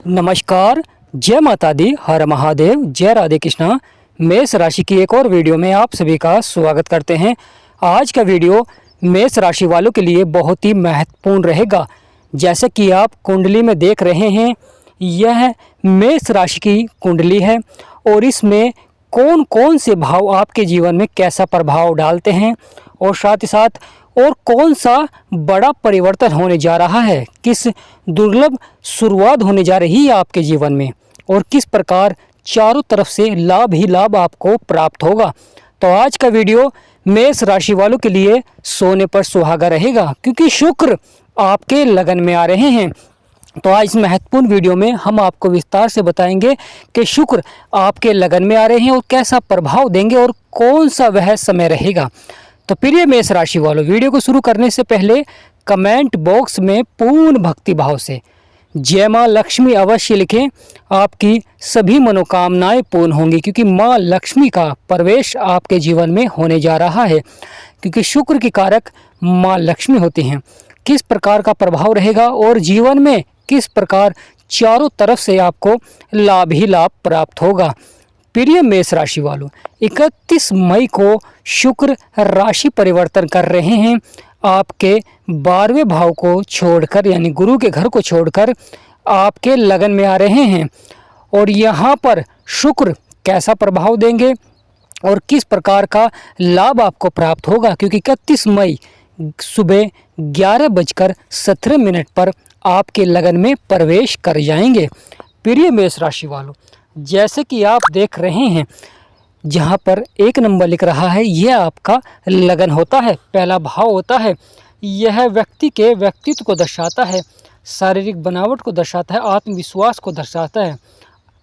नमस्कार, जय माता दी, हर महादेव, जय राधे कृष्णा। मेष राशि की एक और वीडियो में आप सभी का स्वागत करते हैं। आज का वीडियो मेष राशि वालों के लिए बहुत ही महत्वपूर्ण रहेगा। जैसे कि आप कुंडली में देख रहे हैं, यह मेष राशि की कुंडली है और इसमें कौन कौन से भाव आपके जीवन में कैसा प्रभाव डालते हैं और साथ ही साथ और कौन सा बड़ा परिवर्तन होने जा रहा है, किस दुर्लभ शुरुआत होने जा रही है आपके जीवन में और किस प्रकार चारों तरफ से लाभ ही लाभ आपको प्राप्त होगा। तो आज का वीडियो मेष राशि वालों के लिए सोने पर सुहागा रहेगा, क्योंकि शुक्र आपके लगन में आ रहे हैं। तो आज इस महत्वपूर्ण वीडियो में हम आपको विस्तार से बताएंगे कि शुक्र आपके लगन में आ रहे हैं और कैसा प्रभाव देंगे और कौन सा वह समय रहेगा। तो प्रिय मेष राशि वालों, वीडियो को शुरू करने से पहले कमेंट बॉक्स में पूर्ण भक्ति भाव से जय माँ लक्ष्मी अवश्य लिखें। आपकी सभी मनोकामनाएं पूर्ण होंगी, क्योंकि माँ लक्ष्मी का प्रवेश आपके जीवन में होने जा रहा है। क्योंकि शुक्र की कारक माँ लक्ष्मी होती हैं। किस प्रकार का प्रभाव रहेगा और जीवन में किस प्रकार चारों तरफ से आपको लाभ ही लाभ प्राप्त होगा। प्रिय मेष राशि वालों, 31 मई को शुक्र राशि परिवर्तन कर रहे हैं। आपके 12वें भाव को छोड़कर, यानी गुरु के घर को छोड़कर आपके लगन में आ रहे हैं। और यहाँ पर शुक्र कैसा प्रभाव देंगे और किस प्रकार का लाभ आपको प्राप्त होगा, क्योंकि 31 मई सुबह 11:17 पर आपके लगन में प्रवेश कर जाएंगे। प्रिय मेष राशि वालों, जैसे कि आप देख रहे हैं, जहाँ पर 1 नंबर लिख रहा है, यह आपका लगन होता है, पहला भाव होता है। यह व्यक्ति के व्यक्तित्व को दर्शाता है, शारीरिक बनावट को दर्शाता है, आत्मविश्वास को दर्शाता है,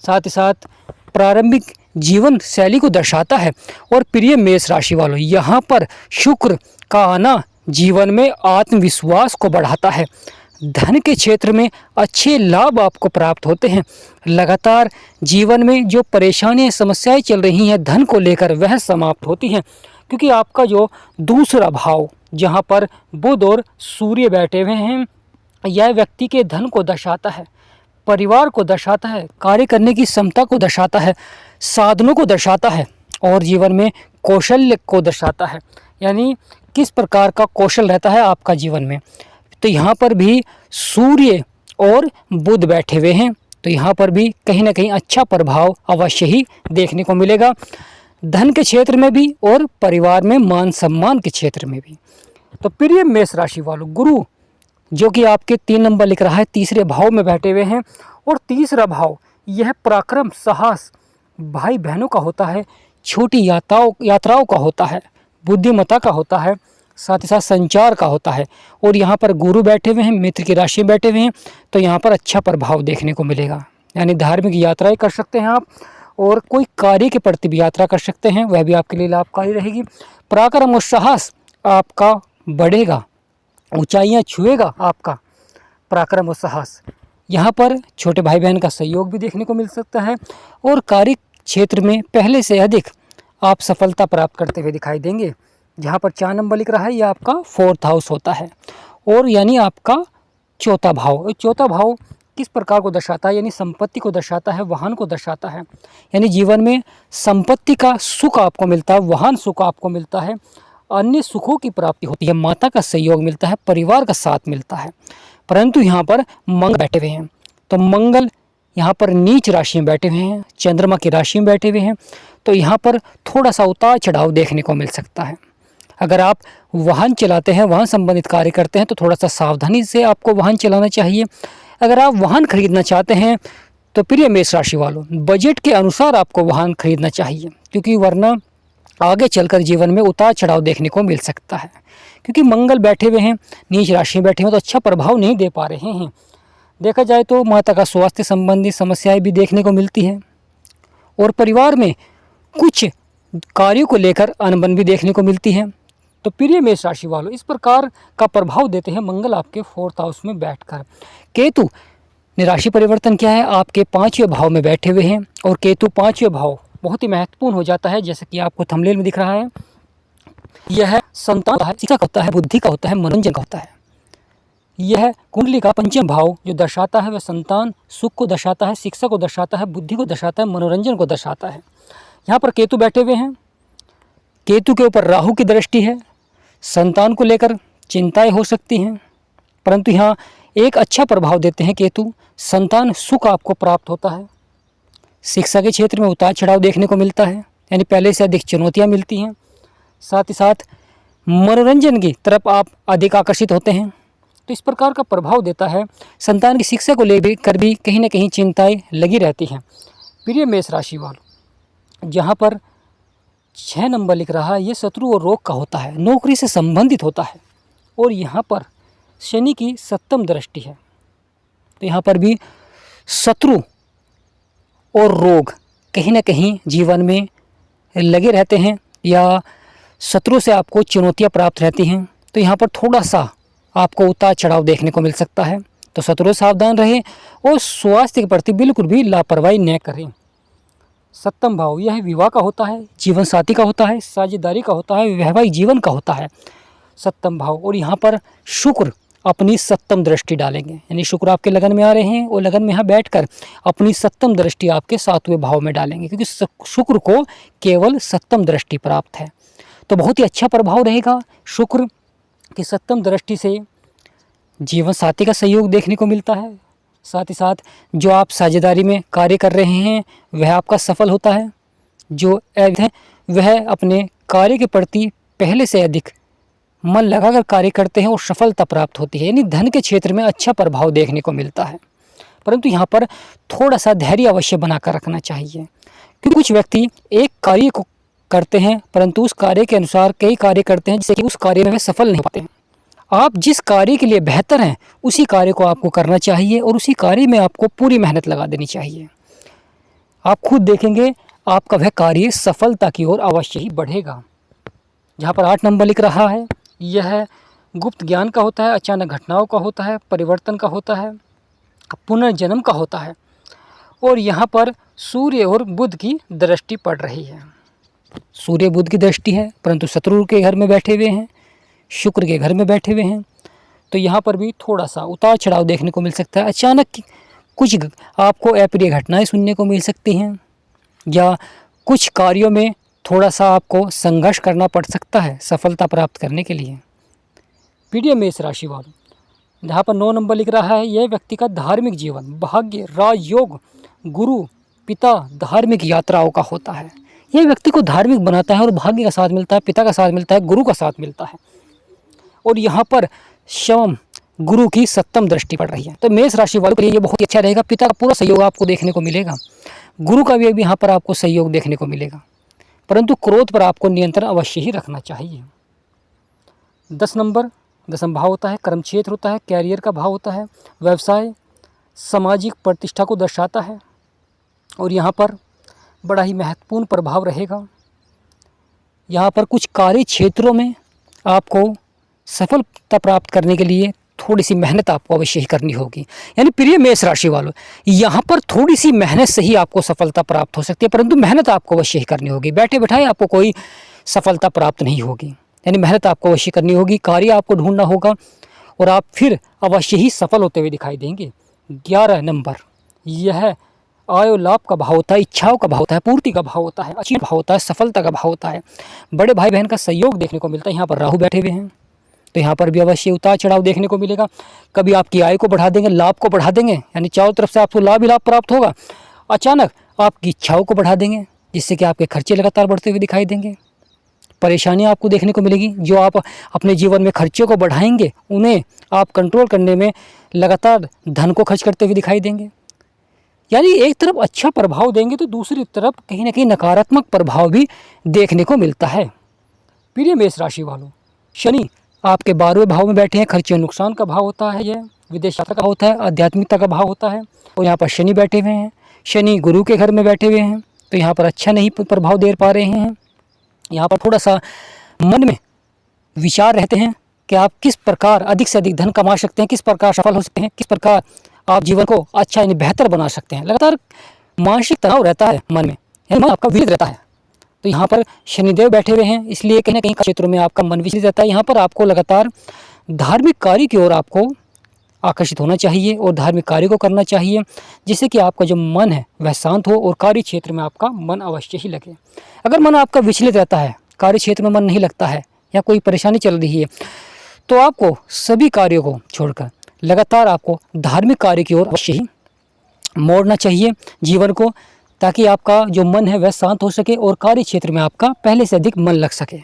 साथ ही साथ प्रारंभिक जीवन शैली को दर्शाता है। और प्रिय मेष राशि वालों, यहाँ पर शुक्र का आना जीवन में आत्मविश्वास को बढ़ाता है। धन के क्षेत्र में अच्छे लाभ आपको प्राप्त होते हैं। लगातार जीवन में जो परेशानियां समस्याएं चल रही हैं धन को लेकर, वह समाप्त होती हैं, क्योंकि आपका जो दूसरा भाव जहां पर बुध और सूर्य बैठे हुए हैं, यह व्यक्ति के धन को दर्शाता है, परिवार को दर्शाता है, कार्य करने की क्षमता को दर्शाता है, साधनों को दर्शाता है और जीवन में कौशल्य को दर्शाता है, यानी किस प्रकार का कौशल रहता है आपका जीवन में। तो यहाँ पर भी सूर्य और बुध बैठे हुए हैं, तो यहाँ पर भी कहीं ना कहीं अच्छा प्रभाव अवश्य ही देखने को मिलेगा, धन के क्षेत्र में भी और परिवार में मान सम्मान के क्षेत्र में भी। तो प्रिय मेष राशि वालों, गुरु जो कि आपके 3 नंबर लिख रहा है, तीसरे भाव में बैठे हुए हैं। और तीसरा भाव यह पराक्रम, साहस, भाई बहनों का होता है, छोटी यात्राओं का होता है, बुद्धिमत्ता का होता है, साथ ही साथ संचार का होता है। और यहाँ पर गुरु बैठे हुए हैं, मित्र की राशि में बैठे हुए हैं, तो यहाँ पर अच्छा प्रभाव देखने को मिलेगा। यानी धार्मिक यात्राएं कर सकते हैं आप, और कोई कार्य के प्रति भी यात्रा कर सकते हैं, वह भी आपके लिए लाभकारी रहेगी। पराक्रम और साहस आपका बढ़ेगा, ऊंचाइयां छुएगा आपका पराक्रम और साहस। यहाँ पर छोटे भाई बहन का सहयोग भी देखने को मिल सकता है और कार्य क्षेत्र में पहले से अधिक आप सफलता प्राप्त करते हुए दिखाई देंगे। जहाँ पर 4 नंबर लिख रहा है, यह आपका 4th हाउस होता है और यानी आपका चौथा भाव। चौथा भाव किस प्रकार को दर्शाता है, यानी संपत्ति को दर्शाता है, वाहन को दर्शाता है, यानी जीवन में संपत्ति का सुख आपको मिलता है, वाहन सुख आपको मिलता है, अन्य सुखों की प्राप्ति होती है, माता का सहयोग मिलता है, परिवार का साथ मिलता है। परंतु यहाँ पर मंगल बैठे हुए हैं, तो मंगल यहाँ पर नीच राशि में बैठे हुए हैं, चंद्रमा की राशि में बैठे हुए हैं, तो यहाँ पर थोड़ा सा उतार चढ़ाव देखने को मिल सकता है। अगर आप वाहन चलाते हैं, वाहन संबंधित कार्य करते हैं, तो थोड़ा सा सावधानी से आपको वाहन चलाना चाहिए। अगर आप वाहन खरीदना चाहते हैं तो प्रिय मेष राशि वालों, बजट के अनुसार आपको वाहन खरीदना चाहिए, क्योंकि वरना आगे चलकर जीवन में उतार चढ़ाव देखने को मिल सकता है। क्योंकि मंगल बैठे हुए हैं, नीच राशि में बैठे हुए, तो अच्छा प्रभाव नहीं दे पा रहे हैं। देखा जाए तो माता का स्वास्थ्य संबंधी समस्याएं भी देखने को मिलती है और परिवार में कुछ कार्यों को लेकर अनबन भी देखने को मिलती है। तो प्रिय मेष राशि वालों, इस प्रकार का प्रभाव देते हैं मंगल आपके 4th हाउस में बैठकर। केतु ने राशि परिवर्तन किया है, आपके 5वें भाव में बैठे हुए हैं और केतु 5वें भाव बहुत ही महत्वपूर्ण हो जाता है। जैसे कि आपको थंबनेल में दिख रहा है, यह संतान का होता है, शिक्षा का होता है, बुद्धि का होता है, मनोरंजन का होता है। यह कुंडली का पंचम भाव जो दर्शाता है वह संतान सुख को दर्शाता है, शिक्षा को दर्शाता है, बुद्धि को दर्शाता है, मनोरंजन को दर्शाता है। यहाँ पर केतु बैठे हुए हैं, केतु के ऊपर राहु की दृष्टि है। संतान को लेकर चिंताएं हो सकती हैं, परंतु यहाँ एक अच्छा प्रभाव देते हैं केतु, संतान सुख आपको प्राप्त होता है। शिक्षा के क्षेत्र में उतार चढ़ाव देखने को मिलता है, यानी पहले से अधिक चुनौतियाँ मिलती हैं। साथ ही साथ मनोरंजन की तरफ आप अधिक आकर्षित होते हैं। तो इस प्रकार का प्रभाव देता है। संतान की शिक्षा को लेकर भी कहीं ना कहीं चिंताएं लगी रहती हैं। प्रिय मेष राशि वालों, जहाँ पर 6 नंबर लिख रहा है, ये शत्रु और रोग का होता है, नौकरी से संबंधित होता है। और यहाँ पर शनि की 7वीं दृष्टि है, तो यहाँ पर भी शत्रु और रोग कहीं ना कहीं जीवन में लगे रहते हैं, या शत्रु से आपको चुनौतियाँ प्राप्त रहती हैं। तो यहाँ पर थोड़ा सा आपको उतार चढ़ाव देखने को मिल सकता है। तो शत्रु सावधान रहें और स्वास्थ्य के प्रति बिल्कुल भी लापरवाही न करें। 7वां भाव यह विवाह का होता है, जीवन साथी का होता है, साझेदारी का होता है, वैवाहिक जीवन का होता है 7वां भाव। और यहाँ पर शुक्र अपनी 7वीं दृष्टि डालेंगे, यानी शुक्र आपके लगन में आ रहे हैं और लगन में यहाँ बैठकर अपनी 7वीं दृष्टि आपके 7वें भाव में डालेंगे, क्योंकि शुक्र को केवल 7वीं दृष्टि प्राप्त है। तो बहुत ही अच्छा प्रभाव रहेगा। शुक्र की 7वीं दृष्टि से जीवन साथी का सहयोग देखने को मिलता है। साथ ही साथ जो आप साझेदारी में कार्य कर रहे हैं वह आपका सफल होता है। जो अवैध है वह अपने कार्य के प्रति पहले से अधिक मन लगाकर कार्य करते हैं और सफलता प्राप्त होती है, यानी धन के क्षेत्र में अच्छा प्रभाव देखने को मिलता है। परंतु यहाँ पर थोड़ा सा धैर्य अवश्य बनाकर रखना चाहिए, क्योंकि कुछ व्यक्ति एक कार्य को करते हैं परंतु उस कार्य के अनुसार कई कार्य करते हैं, जिससे कि उस कार्य में वे सफल नहीं पाते हैं। आप जिस कार्य के लिए बेहतर हैं उसी कार्य को आपको करना चाहिए और उसी कार्य में आपको पूरी मेहनत लगा देनी चाहिए। आप खुद देखेंगे आपका वह कार्य सफलता की ओर अवश्य ही बढ़ेगा। जहाँ पर 8 नंबर लिख रहा है, यह गुप्त ज्ञान का होता है, अचानक घटनाओं का होता है, परिवर्तन का होता है, पुनर्जन्म का होता है। और यहाँ पर सूर्य और बुध की दृष्टि पड़ रही है। सूर्य बुध की दृष्टि है, परंतु शत्रु के घर में बैठे हुए हैं, शुक्र के घर में बैठे हुए हैं। तो यहाँ पर भी थोड़ा सा उतार चढ़ाव देखने को मिल सकता है। अचानक कुछ आपको अप्रिय घटनाएं सुनने को मिल सकती हैं, या कुछ कार्यों में थोड़ा सा आपको संघर्ष करना पड़ सकता है सफलता प्राप्त करने के लिए। प्रिय मेष राशि वालों, जहाँ पर 9 नंबर लिख रहा है, यह व्यक्ति का धार्मिक जीवन, भाग्य, राजयोग, गुरु, पिता, धार्मिक यात्राओं का होता है। यह व्यक्ति को धार्मिक बनाता है और भाग्य का साथ मिलता है, पिता का साथ मिलता है, गुरु का साथ मिलता है। और यहाँ पर शवम गुरु की 7वीं दृष्टि पड़ रही है। तो मेष राशि वालों के लिए ये बहुत ही अच्छा रहेगा। पिता का पूरा सहयोग आपको देखने को मिलेगा, गुरु का भी यहाँ पर आपको सहयोग देखने को मिलेगा, परंतु क्रोध पर आपको नियंत्रण अवश्य ही रखना चाहिए। 10 नंबर 10वां भाव होता है, कर्म क्षेत्र होता है, कैरियर का भाव होता है, व्यवसाय, सामाजिक प्रतिष्ठा को दर्शाता है। और यहाँ पर बड़ा ही महत्वपूर्ण प्रभाव रहेगा। यहाँ पर कुछ कार्य क्षेत्रों में आपको सफलता प्राप्त करने के लिए थोड़ी सी मेहनत आपको अवश्य ही करनी होगी। यानी प्रिय मेष राशि वालों, यहाँ पर थोड़ी सी मेहनत से ही आपको सफलता प्राप्त हो सकती है, परंतु मेहनत आपको अवश्य ही करनी होगी। बैठे बैठाए आपको कोई सफलता प्राप्त नहीं होगी, यानी मेहनत आपको अवश्य करनी होगी, कार्य आपको ढूंढना होगा और आप फिर अवश्य ही सफल होते हुए दिखाई देंगे। 11 नंबर यह आय और लाभ का भाव होता है, इच्छाओं का भाव होता है, पूर्ति का भाव होता है, अच्छी भाव होता है, सफलता का भाव होता है, बड़े भाई बहन का सहयोग देखने को मिलता है। यहाँ पर राहु बैठे हुए हैं, तो यहाँ पर भी अवश्य उतार चढ़ाव देखने को मिलेगा। कभी आपकी आय को बढ़ा देंगे, लाभ को बढ़ा देंगे, यानी चारों तरफ से आपको लाभ ही लाभ प्राप्त होगा। अचानक आपकी इच्छाओं को बढ़ा देंगे, जिससे कि आपके खर्चे लगातार बढ़ते हुए दिखाई देंगे। परेशानियाँ आपको देखने को मिलेगी। जो आप अपने जीवन में खर्चे को बढ़ाएंगे उन्हें आप कंट्रोल करने में लगातार धन को खर्च करते हुए दिखाई देंगे। यानी एक तरफ अच्छा प्रभाव देंगे तो दूसरी तरफ कहीं ना कहीं नकारात्मक प्रभाव भी देखने को मिलता है। प्रिय मेष राशि वालों, शनि आपके 12वें भाव में बैठे हैं, खर्चे और नुकसान का भाव होता है, यह विदेश यात्रा का होता है, आध्यात्मिकता का भाव होता है। और यहाँ पर शनि बैठे हुए हैं, शनि गुरु के घर में बैठे हुए हैं, तो यहाँ पर अच्छा नहीं प्रभाव दे पा रहे हैं। यहाँ पर थोड़ा सा मन में विचार रहते हैं कि आप किस प्रकार अधिक से अधिक धन कमा सकते हैं, किस प्रकार सफल हो सकते हैं, किस प्रकार आप जीवन को अच्छा यानी बेहतर बना सकते हैं। लगातार मानसिक तनाव रहता है मन में, यानी मन आपका विचलित रहता है। तो यहाँ पर शनिदेव बैठे हुए हैं, इसलिए कहीं ना कहीं क्षेत्रों में आपका मन विचलित रहता है। यहाँ पर आपको लगातार धार्मिक कार्य की ओर आपको आकर्षित होना चाहिए और धार्मिक कार्य को करना चाहिए, जिससे कि आपका जो मन है वह शांत हो और कार्य क्षेत्र में आपका मन अवश्य ही लगे। अगर मन आपका विचलित रहता है, कार्य क्षेत्र में मन नहीं लगता है या कोई परेशानी चल रही है, तो आपको सभी कार्यों को छोड़कर लगातार आपको धार्मिक कार्य की ओर अवश्य ही मोड़ना चाहिए जीवन को, ताकि आपका जो मन है वह शांत हो सके और कार्य क्षेत्र में आपका पहले से अधिक मन लग सके।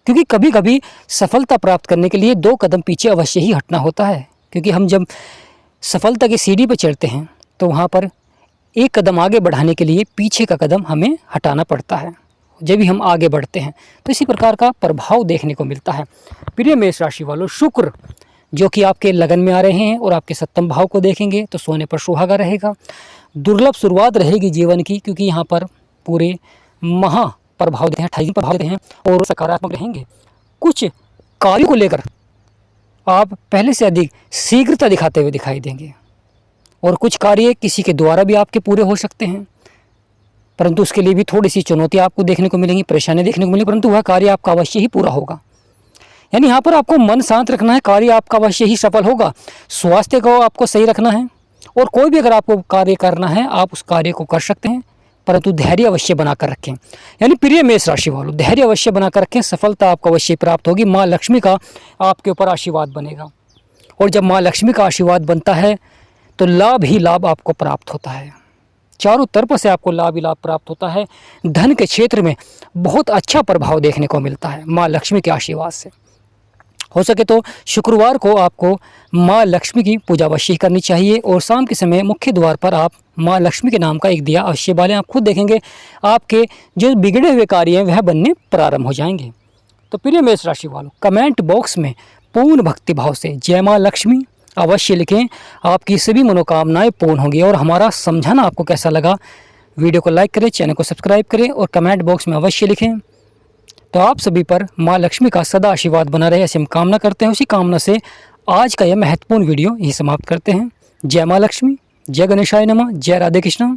क्योंकि कभी कभी सफलता प्राप्त करने के लिए 2 कदम पीछे अवश्य ही हटना होता है, क्योंकि हम जब सफलता की सीढ़ी पर चढ़ते हैं तो वहाँ पर 1 कदम आगे बढ़ाने के लिए पीछे का कदम हमें हटाना पड़ता है जब भी हम आगे बढ़ते हैं। तो इसी प्रकार का प्रभाव देखने को मिलता है। प्रिय मेष राशि वालों, शुक्र जो कि आपके लगन में आ रहे हैं और आपके सप्तम भाव को देखेंगे तो सोने पर सुहागा रहेगा। दुर्लभ शुरुआत रहेगी जीवन की, क्योंकि यहाँ पर पूरे महा प्रभाव देते हैं, 28 प्रभाव देते हैं और सकारात्मक रहेंगे। कुछ कार्यों को लेकर आप पहले से अधिक शीघ्रता दिखाते हुए दिखाई देंगे और कुछ कार्य किसी के द्वारा भी आपके पूरे हो सकते हैं, परंतु उसके लिए भी थोड़ी सी चुनौतियाँ आपको देखने को मिलेंगी, परेशानी देखने को मिलेगी, परंतु वह कार्य आपका अवश्य ही पूरा होगा। यानी यहाँ पर आपको मन शांत रखना है, कार्य आपका अवश्य ही सफल होगा। स्वास्थ्य को आपको सही रखना है और कोई भी अगर आपको कार्य करना है आप उस कार्य को कर सकते हैं, परंतु धैर्य अवश्य बनाकर रखें। यानी प्रिय मेष राशि वालों, धैर्य अवश्य बनाकर रखें, सफलता आपको अवश्य प्राप्त होगी। माँ लक्ष्मी का आपके ऊपर आशीर्वाद बनेगा और जब माँ लक्ष्मी का आशीर्वाद बनता है तो लाभ ही लाभ आपको प्राप्त होता है। चारों तरफ से आपको लाभ ही लाभ प्राप्त होता है। धन के क्षेत्र में बहुत अच्छा प्रभाव देखने को मिलता है माँ लक्ष्मी के आशीर्वाद से। हो सके तो शुक्रवार को आपको माँ लक्ष्मी की पूजा अवश्य करनी चाहिए और शाम के समय मुख्य द्वार पर आप माँ लक्ष्मी के नाम का एक दिया अवश्य बालें। आप खुद देखेंगे आपके जो बिगड़े हुए कार्य हैं वह बनने प्रारंभ हो जाएंगे। तो प्रिय मेष राशि वालों, कमेंट बॉक्स में पूर्ण भक्ति भाव से जय माँ लक्ष्मी अवश्य लिखें, आपकी सभी मनोकामनाएं पूर्ण होंगी। और हमारा समझाना आपको कैसा लगा, वीडियो को लाइक करें, चैनल को सब्सक्राइब करें और कमेंट बॉक्स में अवश्य लिखें। तो आप सभी पर माँ लक्ष्मी का सदा आशीर्वाद बना रहे ऐसी हम कामना करते हैं। उसी कामना से आज का यह महत्वपूर्ण वीडियो यही समाप्त करते हैं। जय माँ लक्ष्मी, जय गणेशाय नमः, जय राधे कृष्ण।